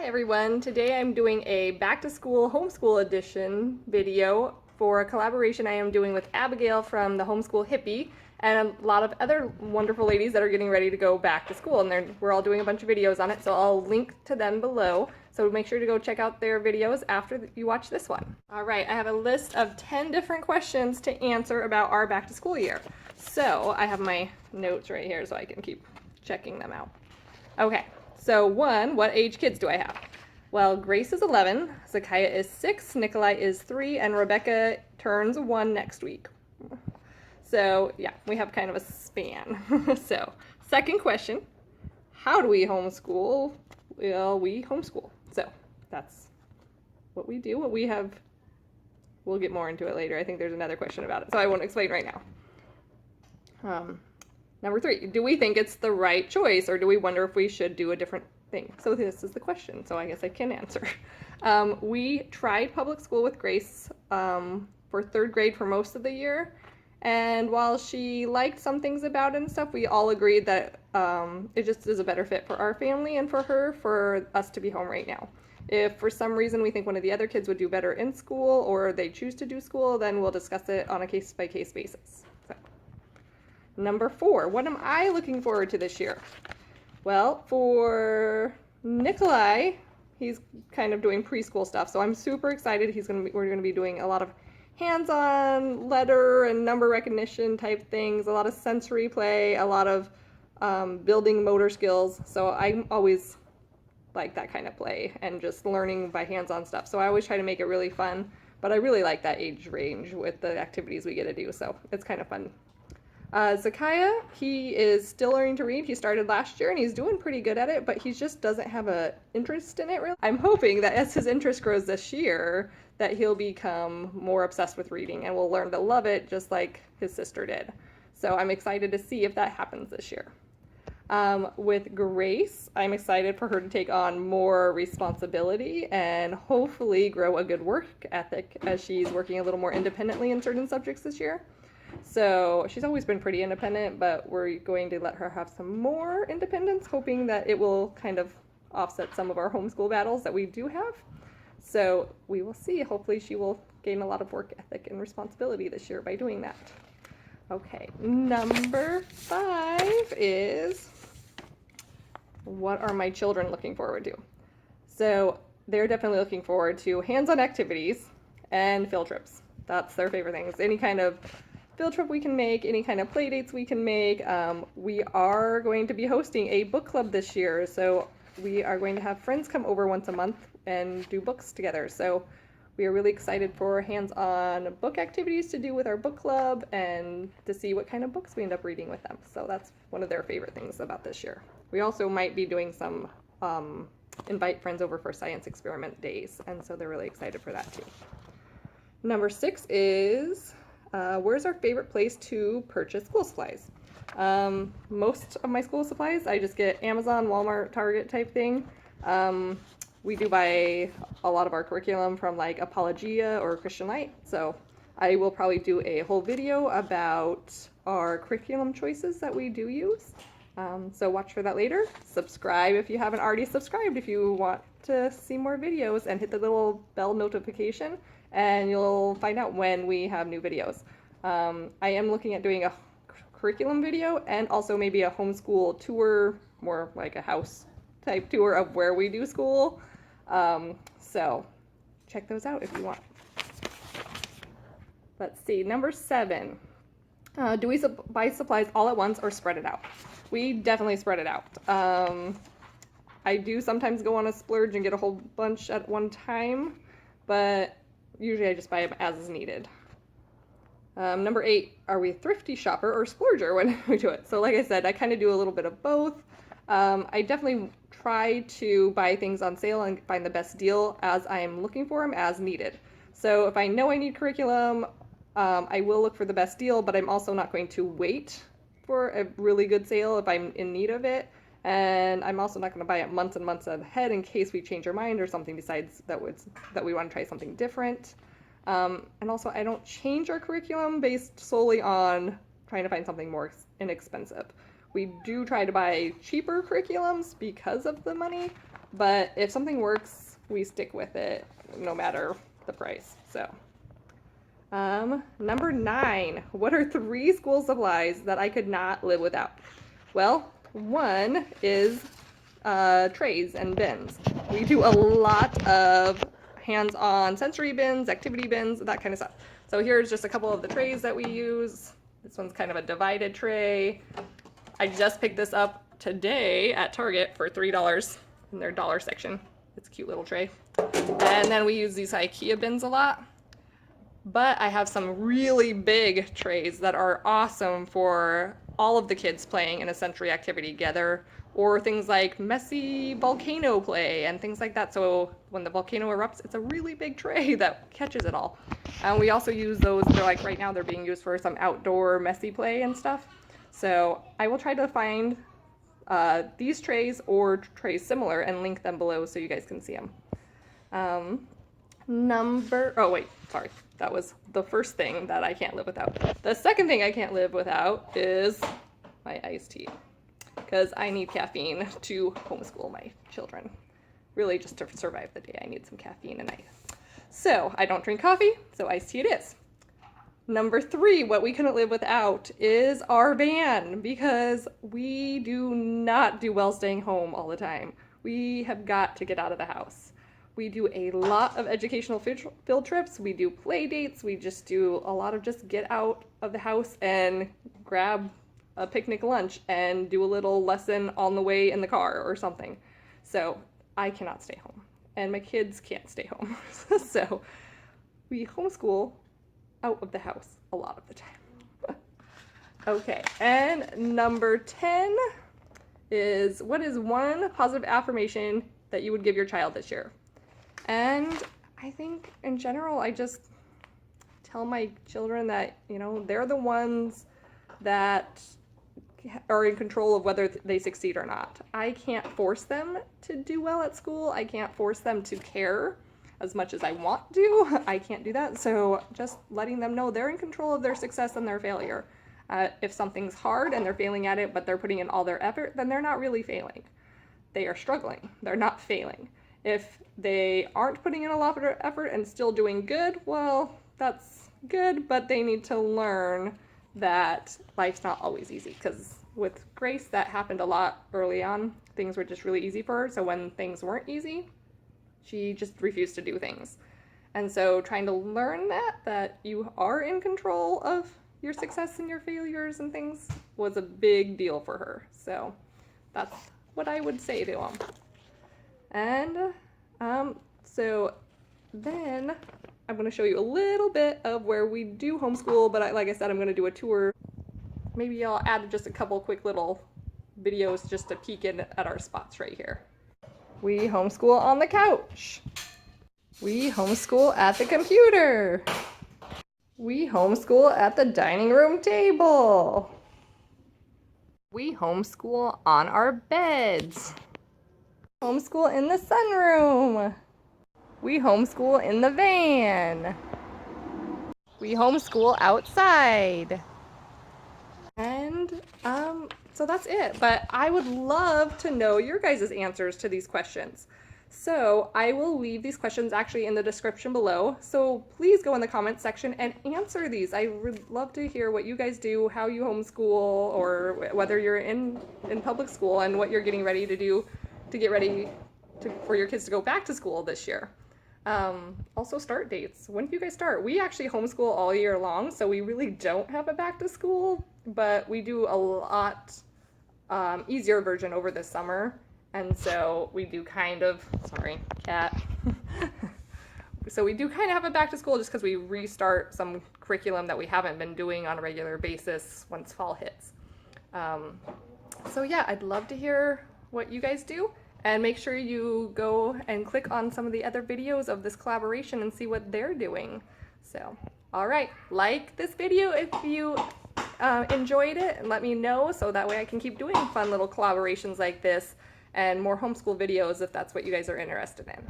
everyone. Today I'm doing a back to school homeschool edition video for a collaboration I am doing with Abigail from the Homeschool Hippie and a lot of other wonderful ladies that are getting ready to go back to school, and we're all doing a bunch of videos on it, so I'll link to them below. So make sure to go check out their videos after you watch this one. Alright, I have a list of 10 different questions to answer about our back to school year. So I have my notes right here so I can keep checking them out. Okay. So 1, what age kids do I have? Well, Grace is 11, Zakaya is 6, Nikolai is 3, and Rebecca turns 1 next week. So yeah, we have kind of a span. So, second question, how do we homeschool? Well, we homeschool. So that's what we do, what we have. We'll get more into it later. I think there's another question about it, so I won't explain right now. Number 3, do we think it's the right choice, or do we wonder if we should do a different thing? So this is the question, so I guess I can answer. We tried public school with Grace for 3rd grade for most of the year, and while she liked some things about it and stuff, we all agreed that it just is a better fit for our family and for her, for us to be home right now. If for some reason we think one of the other kids would do better in school, or they choose to do school, then we'll discuss it on a case-by-case basis. Number 4, what am I looking forward to this year? Well, for Nikolai, he's kind of doing preschool stuff, so I'm super excited. We're gonna be doing a lot of hands-on letter and number recognition type things, a lot of sensory play, a lot of building motor skills. So I always like that kind of play and just learning by hands-on stuff. So I always try to make it really fun, but I really like that age range with the activities we get to do, so it's kind of fun. Zakaya, he is still learning to read. He started last year and he's doing pretty good at it, but he just doesn't have an interest in it really. I'm hoping that as his interest grows this year, that he'll become more obsessed with reading and will learn to love it just like his sister did. So I'm excited to see if that happens this year. With Grace, I'm excited for her to take on more responsibility and hopefully grow a good work ethic as she's working a little more independently in certain subjects this year. So she's always been pretty independent, but we're going to let her have some more independence, hoping that it will kind of offset some of our homeschool battles that we do have. So we will see. Hopefully she will gain a lot of work ethic and responsibility this year by doing that. Okay, number 5 is, what are my children looking forward to? So they're definitely looking forward to hands-on activities and field trips. That's their favorite things. Any kind of field trip we can make, any kind of play dates we can make. We are going to be hosting a book club this year, so we are going to have friends come over once a month and do books together. So we are really excited for hands-on book activities to do with our book club and to see what kind of books we end up reading with them. So that's one of their favorite things about this year. We also might be doing some invite friends over for science experiment days, and so they're really excited for that too. Number 6 is, where's our favorite place to purchase school supplies? Most of my school supplies, I just get Amazon, Walmart, Target type thing. We do buy a lot of our curriculum from like Apologia or Christian Light, so I will probably do a whole video about our curriculum choices that we do use. So watch for that later. Subscribe if you haven't already subscribed if you want to see more videos, and hit the little bell notification and you'll find out when we have new videos. I am looking at doing a curriculum video and also maybe a homeschool tour, more like a house type tour of where we do school. So check those out if you want. Let's see, number 7. Do we buy supplies all at once or spread it out? We definitely spread it out. I do sometimes go on a splurge and get a whole bunch at one time, but usually I just buy them as needed. Number 8, are we a thrifty shopper or splurger when we do it? So like I said, I kind of do a little bit of both. I definitely try to buy things on sale and find the best deal as I'm looking for them as needed. So if I know I need curriculum, I will look for the best deal, but I'm also not going to wait for a really good sale if I'm in need of it. And I'm also not going to buy it months and months ahead in case we change our mind or something decides that we want to try something different. And also, I don't change our curriculum based solely on trying to find something more inexpensive. We do try to buy cheaper curriculums because of the money, but if something works, we stick with it no matter the price. So, number 9, what are 3 school supplies that I could not live without? Well, one is trays and bins. We do a lot of hands-on sensory bins, activity bins, that kind of stuff. So here's just a couple of the trays that we use. This one's kind of a divided tray. I just picked this up today at Target for $3 in their dollar section. It's a cute little tray. And then we use these IKEA bins a lot. But I have some really big trays that are awesome for all of the kids playing in a sensory activity together, or things like messy volcano play and things like that. So when the volcano erupts, it's a really big tray that catches it all. And we also use those, they're like right now they're being used for some outdoor messy play and stuff. So I will try to find these trays or trays similar and link them below so you guys can see them. That was the first thing that I can't live without. The second thing I can't live without is my iced tea, because I need caffeine to homeschool my children. Really, just to survive the day, I need some caffeine and ice. So I don't drink coffee, so iced tea it is. Number 3, what we couldn't live without is our van, because we do not do well staying home all the time. We have got to get out of the house. We do a lot of educational field trips. We do play dates. We just do a lot of just get out of the house and grab a picnic lunch and do a little lesson on the way in the car or something. So I cannot stay home and my kids can't stay home. So we homeschool out of the house a lot of the time. Okay, and number 10 is, what is one positive affirmation that you would give your child this year? And I think in general, I just tell my children that, you know, they're the ones that are in control of whether they succeed or not. I can't force them to do well at school. I can't force them to care as much as I want to. I can't do that. So just letting them know they're in control of their success and their failure. If something's hard and they're failing at it, but they're putting in all their effort, then they're not really failing. They are struggling. They're not failing. If they aren't putting in a lot of effort and still doing good, well, that's good, but they need to learn that life's not always easy, because with Grace, that happened a lot early on. Things were just really easy for her, so when things weren't easy, she just refused to do things. And so trying to learn that you are in control of your success and your failures and things was a big deal for her. So that's what I would say to them. And so then I'm going to show you a little bit of where we do homeschool, but like I said, I'm going to do a tour. Maybe I'll add just a couple quick little videos just to peek in at our spots right here. We homeschool on the couch. We homeschool at the computer. We homeschool at the dining room table. We homeschool on our beds. Homeschool in the sunroom. We homeschool in the van. We homeschool outside. And so that's it. But I would love to know your guys' answers to these questions. So I will leave these questions actually in the description below. So please go in the comments section and answer these. I would love to hear what you guys do, how you homeschool, or whether you're in public school and what you're getting ready to do to get ready for your kids to go back to school this year. Also start dates. When do you guys start? We actually homeschool all year long, so we really don't have a back to school, but we do a lot easier version over the summer. And so we do kind of, sorry, cat. So we do kind of have a back to school just because we restart some curriculum that we haven't been doing on a regular basis once fall hits. So yeah, I'd love to hear what you guys do, and make sure you go and click on some of the other videos of this collaboration and see what they're doing. So, all right, like this video if you enjoyed it, and let me know so that way I can keep doing fun little collaborations like this and more homeschool videos if that's what you guys are interested in.